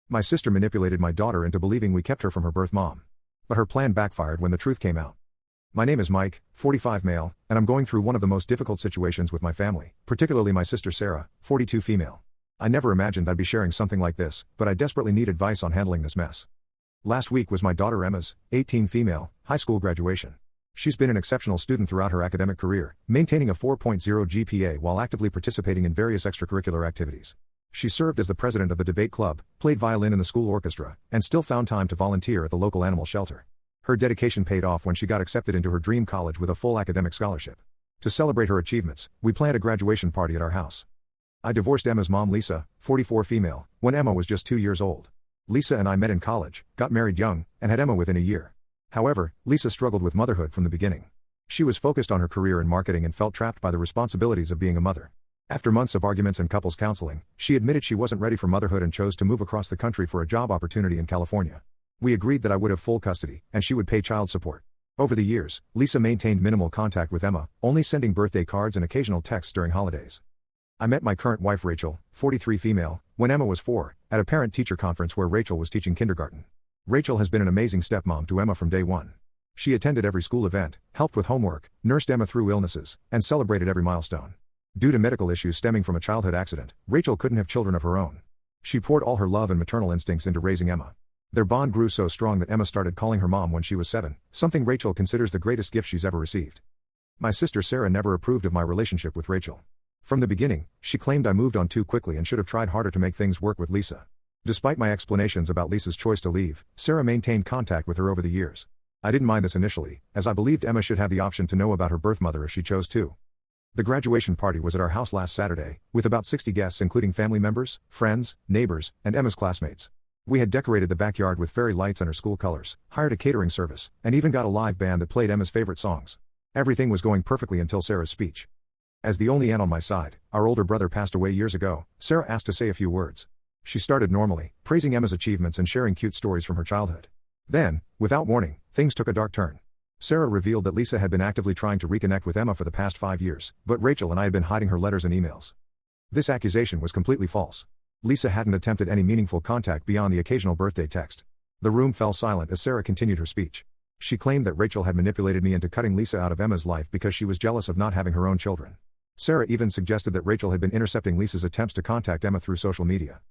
My sister manipulated my daughter into believing we kept her from her birth mom. But her plan backfired when the truth came out. My name is Mike, 45 male, and I'm going through one of the most difficult situations with my family, particularly my sister Sarah, 42 female. I never imagined I'd be sharing something like this, but I desperately need advice on handling this mess. Last week was my daughter Emma's, 18 female, high school graduation. She's been an exceptional student throughout her academic career, maintaining a 4.0 GPA while actively participating in various extracurricular activities. She served as the president of the debate club, played violin in the school orchestra, and still found time to volunteer at the local animal shelter. Her dedication paid off when she got accepted into her dream college with a full academic scholarship. To celebrate her achievements, we planned a graduation party at our house. I divorced Emma's mom Lisa, 44 female, when Emma was just 2 years old. Lisa and I met in college, got married young, and had Emma within a year. However, Lisa struggled with motherhood from the beginning. She was focused on her career in marketing and felt trapped by the responsibilities of being a mother. After months of arguments and couples counseling, she admitted she wasn't ready for motherhood and chose to move across the country for a job opportunity in California. We agreed that I would have full custody, and she would pay child support. Over the years, Lisa maintained minimal contact with Emma, only sending birthday cards and occasional texts during holidays. I met my current wife Rachel, 43 female, when Emma was 4, at a parent-teacher conference where Rachel was teaching kindergarten. Rachel has been an amazing stepmom to Emma from day one. She attended every school event, helped with homework, nursed Emma through illnesses, and celebrated every milestone. Due to medical issues stemming from a childhood accident, Rachel couldn't have children of her own. She poured all her love and maternal instincts into raising Emma. Their bond grew so strong that Emma started calling her mom when she was 7, something Rachel considers the greatest gift she's ever received. My sister Sarah never approved of my relationship with Rachel. From the beginning, she claimed I moved on too quickly and should have tried harder to make things work with Lisa. Despite my explanations about Lisa's choice to leave, Sarah maintained contact with her over the years. I didn't mind this initially, as I believed Emma should have the option to know about her birth mother if she chose to. The graduation party was at our house last Saturday, with about 60 guests including family members, friends, neighbors, and Emma's classmates. We had decorated the backyard with fairy lights and her school colors, hired a catering service, and even got a live band that played Emma's favorite songs. Everything was going perfectly until Sarah's speech. As the only aunt on my side, our older brother passed away years ago, Sarah asked to say a few words. She started normally, praising Emma's achievements and sharing cute stories from her childhood. Then, without warning, things took a dark turn. Sarah revealed that Lisa had been actively trying to reconnect with Emma for the past 5 years, but Rachel and I had been hiding her letters and emails. This accusation was completely false. Lisa hadn't attempted any meaningful contact beyond the occasional birthday text. The room fell silent as Sarah continued her speech. She claimed that Rachel had manipulated me into cutting Lisa out of Emma's life because she was jealous of not having her own children. Sarah even suggested that Rachel had been intercepting Lisa's attempts to contact Emma through social media.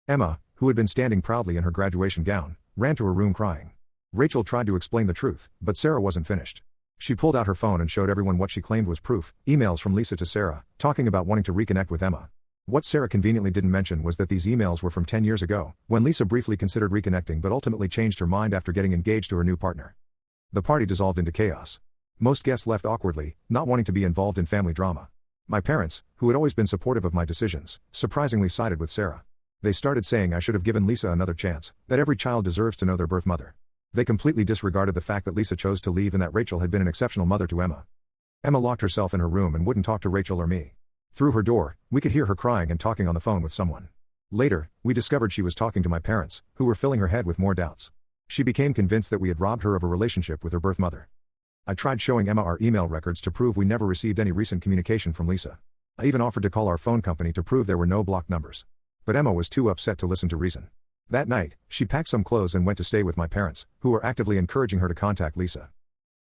Emma, who had been standing proudly in her graduation gown, ran to her room crying. Rachel tried to explain the truth, but Sarah wasn't finished. She pulled out her phone and showed everyone what she claimed was proof, emails from Lisa to Sarah, talking about wanting to reconnect with Emma. What Sarah conveniently didn't mention was that these emails were from 10 years ago, when Lisa briefly considered reconnecting but ultimately changed her mind after getting engaged to her new partner. The party dissolved into chaos. Most guests left awkwardly, not wanting to be involved in family drama. My parents, who had always been supportive of my decisions, surprisingly sided with Sarah. They started saying I should have given Lisa another chance, that every child deserves to know their birth mother. They completely disregarded the fact that Lisa chose to leave and that Rachel had been an exceptional mother to Emma. Emma locked herself in her room and wouldn't talk to Rachel or me. Through her door, we could hear her crying and talking on the phone with someone. Later, we discovered she was talking to my parents, who were filling her head with more doubts. She became convinced that we had robbed her of a relationship with her birth mother. I tried showing Emma our email records to prove we never received any recent communication from Lisa. I even offered to call our phone company to prove there were no blocked numbers. But Emma was too upset to listen to reason. That night, she packed some clothes and went to stay with my parents, who were actively encouraging her to contact Lisa.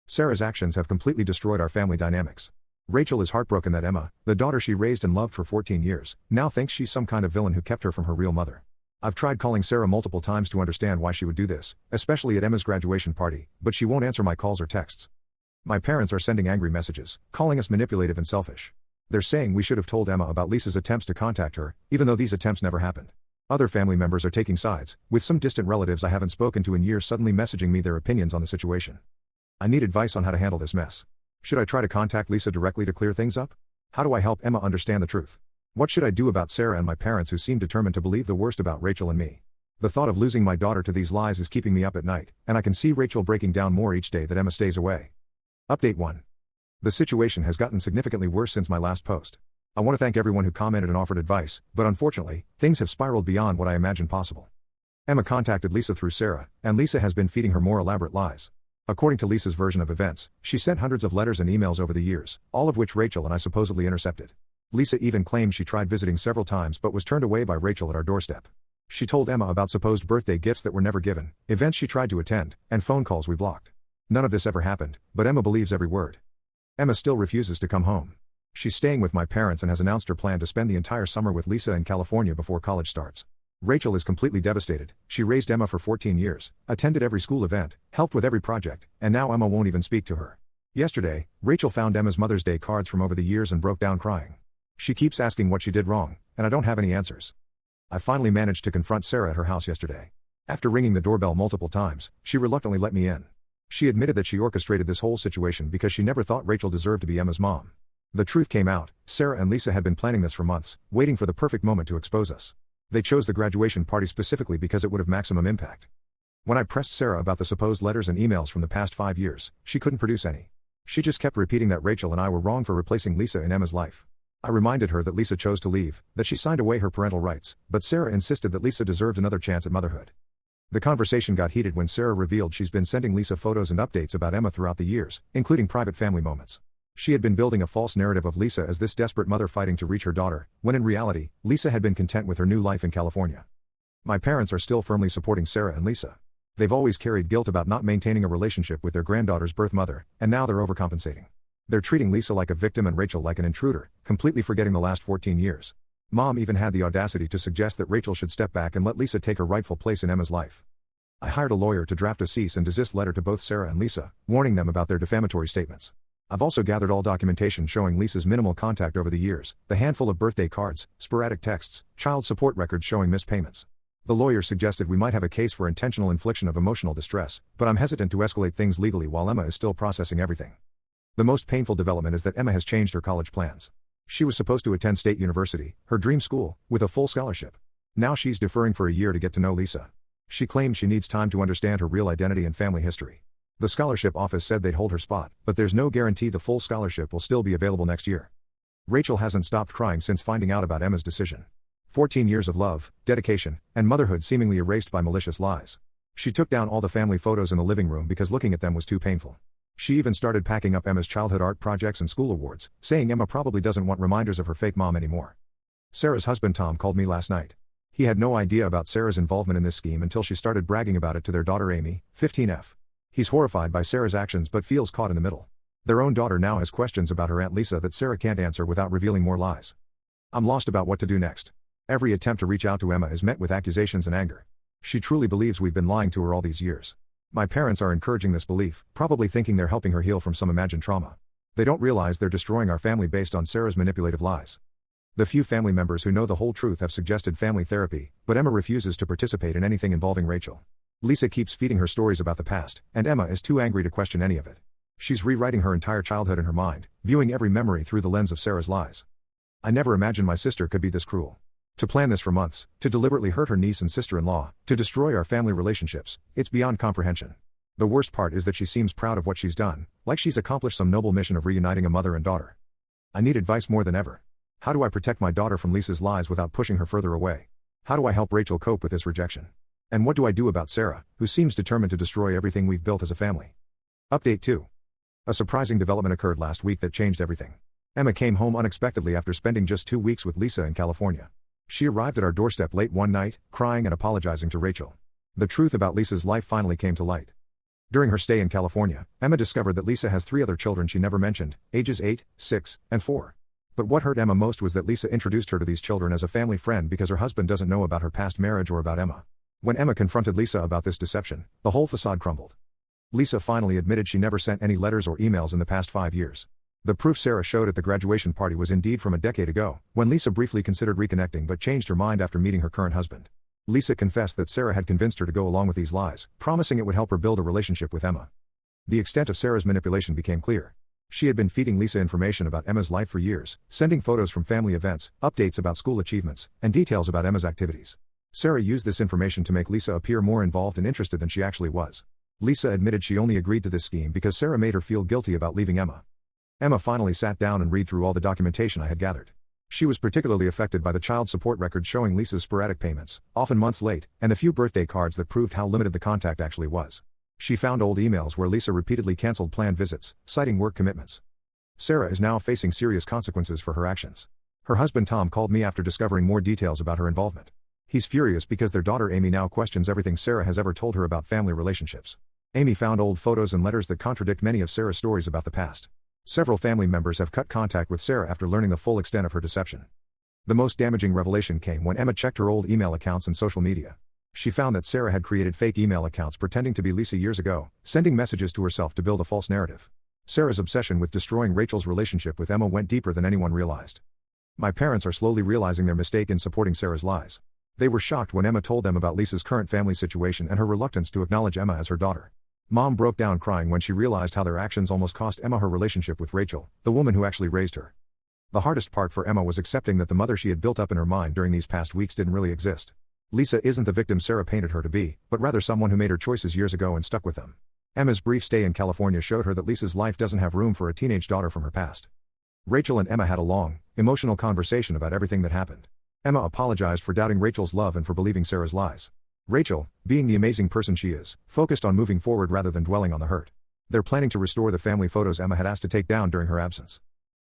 Sarah's actions have completely destroyed our family dynamics. Rachel is heartbroken that Emma, the daughter she raised and loved for 14 years, now thinks she's some kind of villain who kept her from her real mother. I've tried calling Sarah multiple times to understand why she would do this, especially at Emma's graduation party, but she won't answer my calls or texts. My parents are sending angry messages, calling us manipulative and selfish. They're saying we should have told Emma about Lisa's attempts to contact her, even though these attempts never happened. Other family members are taking sides, with some distant relatives I haven't spoken to in years suddenly messaging me their opinions on the situation. I need advice on how to handle this mess. Should I try to contact Lisa directly to clear things up? How do I help Emma understand the truth? What should I do about Sarah and my parents who seem determined to believe the worst about Rachel and me? The thought of losing my daughter to these lies is keeping me up at night, and I can see Rachel breaking down more each day that Emma stays away. Update 1. The situation has gotten significantly worse since my last post. I want to thank everyone who commented and offered advice, but unfortunately, things have spiraled beyond what I imagined possible. Emma contacted Lisa through Sarah, and Lisa has been feeding her more elaborate lies. According to Lisa's version of events, she sent hundreds of letters and emails over the years, all of which Rachel and I supposedly intercepted. Lisa even claimed she tried visiting several times but was turned away by Rachel at our doorstep. She told Emma about supposed birthday gifts that were never given, events she tried to attend, and phone calls we blocked. None of this ever happened, but Emma believes every word. Emma still refuses to come home. She's staying with my parents and has announced her plan to spend the entire summer with Lisa in California before college starts. Rachel is completely devastated. She raised Emma for 14 years, attended every school event, helped with every project, and now Emma won't even speak to her. Yesterday, Rachel found Emma's Mother's Day cards from over the years and broke down crying. She keeps asking what she did wrong, and I don't have any answers. I finally managed to confront Sarah at her house yesterday. After ringing the doorbell multiple times, she reluctantly let me in. She admitted that she orchestrated this whole situation because she never thought Rachel deserved to be Emma's mom. The truth came out. Sarah and Lisa had been planning this for months, waiting for the perfect moment to expose us. They chose the graduation party specifically because it would have maximum impact. When I pressed Sarah about the supposed letters and emails from the past 5 years, she couldn't produce any. She just kept repeating that Rachel and I were wrong for replacing Lisa in Emma's life. I reminded her that Lisa chose to leave, that she signed away her parental rights, but Sarah insisted that Lisa deserved another chance at motherhood. The conversation got heated when Sarah revealed she's been sending Lisa photos and updates about Emma throughout the years, including private family moments. She had been building a false narrative of Lisa as this desperate mother fighting to reach her daughter, when in reality, Lisa had been content with her new life in California. My parents are still firmly supporting Sarah and Lisa. They've always carried guilt about not maintaining a relationship with their granddaughter's birth mother, and now they're overcompensating. They're treating Lisa like a victim and Rachel like an intruder, completely forgetting the last 14 years. Mom even had the audacity to suggest that Rachel should step back and let Lisa take her rightful place in Emma's life. I hired a lawyer to draft a cease and desist letter to both Sarah and Lisa, warning them about their defamatory statements. I've also gathered all documentation showing Lisa's minimal contact over the years, the handful of birthday cards, sporadic texts, child support records showing missed payments. The lawyer suggested we might have a case for intentional infliction of emotional distress, but I'm hesitant to escalate things legally while Emma is still processing everything. The most painful development is that Emma has changed her college plans. She was supposed to attend State University, her dream school, with a full scholarship. Now she's deferring for a year to get to know Lisa. She claims she needs time to understand her real identity and family history. The scholarship office said they'd hold her spot, but there's no guarantee the full scholarship will still be available next year. Rachel hasn't stopped crying since finding out about Emma's decision. 14 years of love, dedication, and motherhood seemingly erased by malicious lies. She took down all the family photos in the living room because looking at them was too painful. She even started packing up Emma's childhood art projects and school awards, saying Emma probably doesn't want reminders of her fake mom anymore. Sarah's husband Tom called me last night. He had no idea about Sarah's involvement in this scheme until she started bragging about it to their daughter Amy, 15F. He's horrified by Sarah's actions but feels caught in the middle. Their own daughter now has questions about her Aunt Lisa that Sarah can't answer without revealing more lies. I'm lost about what to do next. Every attempt to reach out to Emma is met with accusations and anger. She truly believes we've been lying to her all these years. My parents are encouraging this belief, probably thinking they're helping her heal from some imagined trauma. They don't realize they're destroying our family based on Sarah's manipulative lies. The few family members who know the whole truth have suggested family therapy, but Emma refuses to participate in anything involving Rachel. Lisa keeps feeding her stories about the past, and Emma is too angry to question any of it. She's rewriting her entire childhood in her mind, viewing every memory through the lens of Sarah's lies. I never imagined my sister could be this cruel. To plan this for months, to deliberately hurt her niece and sister-in-law, to destroy our family relationships, it's beyond comprehension. The worst part is that she seems proud of what she's done, like she's accomplished some noble mission of reuniting a mother and daughter. I need advice more than ever. How do I protect my daughter from Lisa's lies without pushing her further away? How do I help Rachel cope with this rejection? And what do I do about Sarah, who seems determined to destroy everything we've built as a family? Update 2. A surprising development occurred last week that changed everything. Emma came home unexpectedly after spending just 2 weeks with Lisa in California. She arrived at our doorstep late one night, crying and apologizing to Rachel. The truth about Lisa's life finally came to light. During her stay in California, Emma discovered that Lisa has 3 other children she never mentioned, ages 8, 6, and 4. But what hurt Emma most was that Lisa introduced her to these children as a family friend because her husband doesn't know about her past marriage or about Emma. When Emma confronted Lisa about this deception, the whole facade crumbled. Lisa finally admitted she never sent any letters or emails in the past 5 years. The proof Sarah showed at the graduation party was indeed from a decade ago, when Lisa briefly considered reconnecting but changed her mind after meeting her current husband. Lisa confessed that Sarah had convinced her to go along with these lies, promising it would help her build a relationship with Emma. The extent of Sarah's manipulation became clear. She had been feeding Lisa information about Emma's life for years, sending photos from family events, updates about school achievements, and details about Emma's activities. Sarah used this information to make Lisa appear more involved and interested than she actually was. Lisa admitted she only agreed to this scheme because Sarah made her feel guilty about leaving Emma. Emma finally sat down and read through all the documentation I had gathered. She was particularly affected by the child support records showing Lisa's sporadic payments, often months late, and the few birthday cards that proved how limited the contact actually was. She found old emails where Lisa repeatedly canceled planned visits, citing work commitments. Sarah is now facing serious consequences for her actions. Her husband Tom called me after discovering more details about her involvement. He's furious because their daughter Amy now questions everything Sarah has ever told her about family relationships. Amy found old photos and letters that contradict many of Sarah's stories about the past. Several family members have cut contact with Sarah after learning the full extent of her deception. The most damaging revelation came when Emma checked her old email accounts and social media. She found that Sarah had created fake email accounts pretending to be Lisa years ago, sending messages to herself to build a false narrative. Sarah's obsession with destroying Rachel's relationship with Emma went deeper than anyone realized. My parents are slowly realizing their mistake in supporting Sarah's lies. They were shocked when Emma told them about Lisa's current family situation and her reluctance to acknowledge Emma as her daughter. Mom broke down crying when she realized how their actions almost cost Emma her relationship with Rachel, the woman who actually raised her. The hardest part for Emma was accepting that the mother she had built up in her mind during these past weeks didn't really exist. Lisa isn't the victim Sarah painted her to be, but rather someone who made her choices years ago and stuck with them. Emma's brief stay in California showed her that Lisa's life doesn't have room for a teenage daughter from her past. Rachel and Emma had a long, emotional conversation about everything that happened. Emma apologized for doubting Rachel's love and for believing Sarah's lies. Rachel, being the amazing person she is, focused on moving forward rather than dwelling on the hurt. They're planning to restore the family photos Emma had asked to take down during her absence.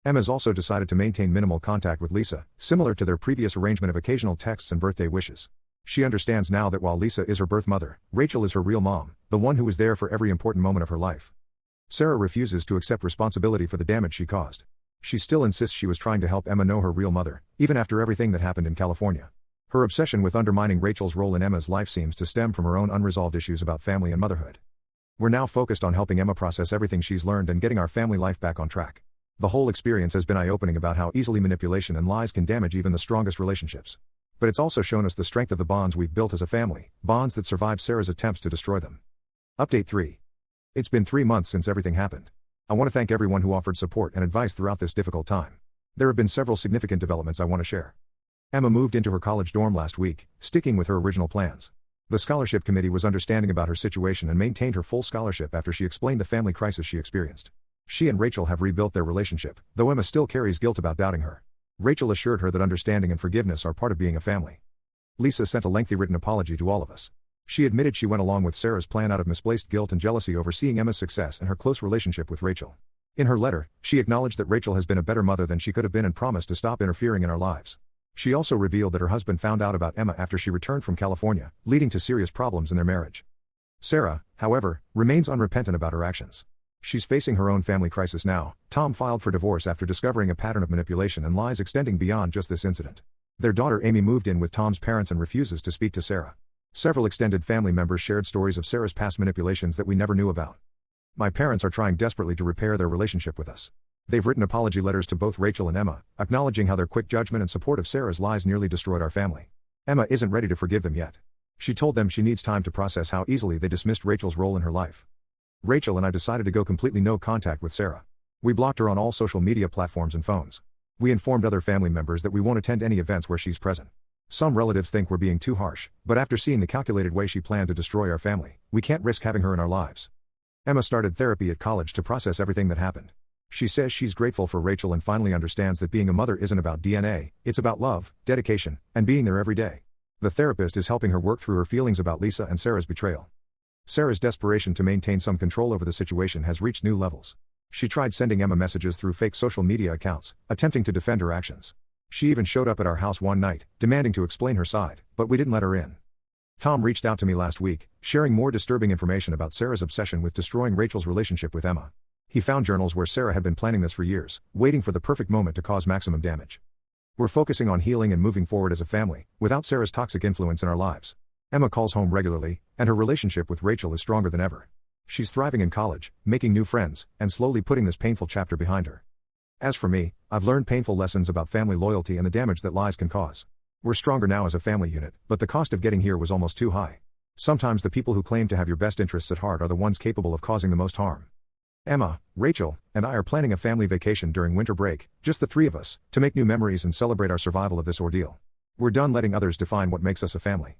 Emma's also decided to maintain minimal contact with Lisa, similar to their previous arrangement of occasional texts and birthday wishes. She understands now that while Lisa is her birth mother, Rachel is her real mom, the one who is there for every important moment of her life. Sarah refuses to accept responsibility for the damage she caused. She still insists she was trying to help Emma know her real mother, even after everything that happened in California. Her obsession with undermining Rachel's role in Emma's life seems to stem from her own unresolved issues about family and motherhood. We're now focused on helping Emma process everything she's learned and getting our family life back on track. The whole experience has been eye-opening about how easily manipulation and lies can damage even the strongest relationships. But it's also shown us the strength of the bonds we've built as a family, bonds that survived Sarah's attempts to destroy them. Update 3. It's been 3 months since everything happened. I want to thank everyone who offered support and advice throughout this difficult time. There have been several significant developments I want to share. Emma moved into her college dorm last week, sticking with her original plans. The scholarship committee was understanding about her situation and maintained her full scholarship after she explained the family crisis she experienced. She and Rachel have rebuilt their relationship, though Emma still carries guilt about doubting her. Rachel assured her that understanding and forgiveness are part of being a family. Lisa sent a lengthy written apology to all of us. She admitted she went along with Sarah's plan out of misplaced guilt and jealousy over seeing Emma's success and her close relationship with Rachel. In her letter, she acknowledged that Rachel has been a better mother than she could have been and promised to stop interfering in our lives. She also revealed that her husband found out about Emma after she returned from California, leading to serious problems in their marriage. Sarah, however, remains unrepentant about her actions. She's facing her own family crisis now. Tom filed for divorce after discovering a pattern of manipulation and lies extending beyond just this incident. Their daughter Amy moved in with Tom's parents and refuses to speak to Sarah. Several extended family members shared stories of Sarah's past manipulations that we never knew about. My parents are trying desperately to repair their relationship with us. They've written apology letters to both Rachel and Emma, acknowledging how their quick judgment and support of Sarah's lies nearly destroyed our family. Emma isn't ready to forgive them yet. She told them she needs time to process how easily they dismissed Rachel's role in her life. Rachel and I decided to go completely no contact with Sarah. We blocked her on all social media platforms and phones. We informed other family members that we won't attend any events where she's present. Some relatives think we're being too harsh, but after seeing the calculated way she planned to destroy our family, we can't risk having her in our lives. Emma started therapy at college to process everything that happened. She says she's grateful for Rachel and finally understands that being a mother isn't about DNA, it's about love, dedication, and being there every day. The therapist is helping her work through her feelings about Lisa and Sarah's betrayal. Sarah's desperation to maintain some control over the situation has reached new levels. She tried sending Emma messages through fake social media accounts, attempting to defend her actions. She even showed up at our house one night, demanding to explain her side, but we didn't let her in. Tom reached out to me last week, sharing more disturbing information about Sarah's obsession with destroying Rachel's relationship with Emma. He found journals where Sarah had been planning this for years, waiting for the perfect moment to cause maximum damage. We're focusing on healing and moving forward as a family, without Sarah's toxic influence in our lives. Emma calls home regularly, and her relationship with Rachel is stronger than ever. She's thriving in college, making new friends, and slowly putting this painful chapter behind her. As for me, I've learned painful lessons about family loyalty and the damage that lies can cause. We're stronger now as a family unit, but the cost of getting here was almost too high. Sometimes the people who claim to have your best interests at heart are the ones capable of causing the most harm. Emma, Rachel, and I are planning a family vacation during winter break, just the three of us, to make new memories and celebrate our survival of this ordeal. We're done letting others define what makes us a family.